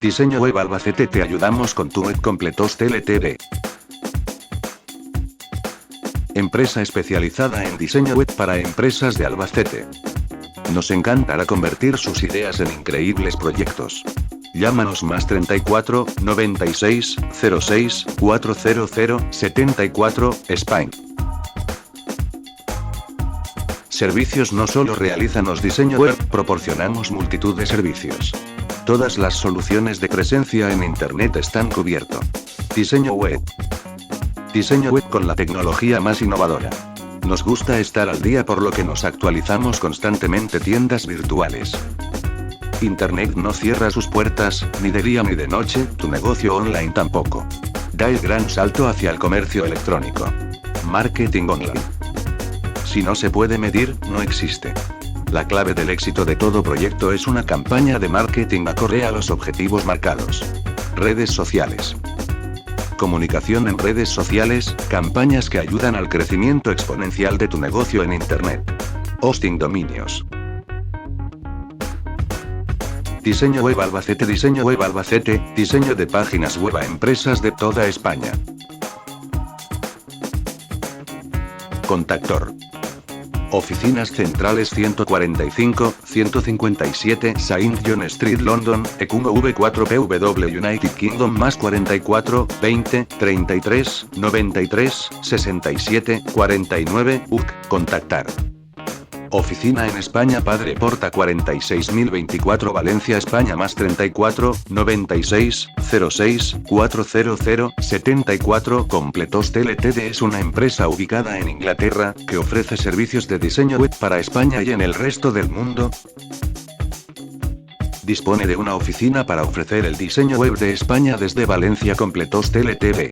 Diseño Web Albacete, te ayudamos con tu web completos TLTV. Empresa especializada en diseño web para empresas de Albacete. Nos encantará convertir sus ideas en increíbles proyectos. Llámanos más 34 96 06 400 74, Spain. Servicios. No solo realizamos diseño web, proporcionamos multitud de servicios. Todas las soluciones de presencia en Internet están cubierto. Diseño web. Diseño web con la tecnología más innovadora. Nos gusta estar al día, por lo que nos actualizamos constantemente. Tiendas virtuales. Internet no cierra sus puertas, ni de día ni de noche, tu negocio online tampoco. Da el gran salto hacia el comercio electrónico. Marketing online. Si no se puede medir, no existe. La clave del éxito de todo proyecto es una campaña de marketing acorde a los objetivos marcados. Redes sociales. Comunicación en redes sociales, campañas que ayudan al crecimiento exponencial de tu negocio en Internet. Hosting dominios. Diseño web Albacete. Diseño web Albacete, diseño de páginas web a empresas de toda España. Contactor. Oficinas centrales 145, 157 Saint John Street, London, ECUMO V4PW, United Kingdom, más 44, 20, 33, 93, 67, 49, UK. Contactar. Oficina en España, Padre Porta 46024, Valencia, España, más 34, 96, 06, 400, 74. Completos TLTD es una empresa ubicada en Inglaterra, que ofrece servicios de diseño web para España y en el resto del mundo. Dispone de una oficina para ofrecer el diseño web de España desde Valencia. Completos TLTV.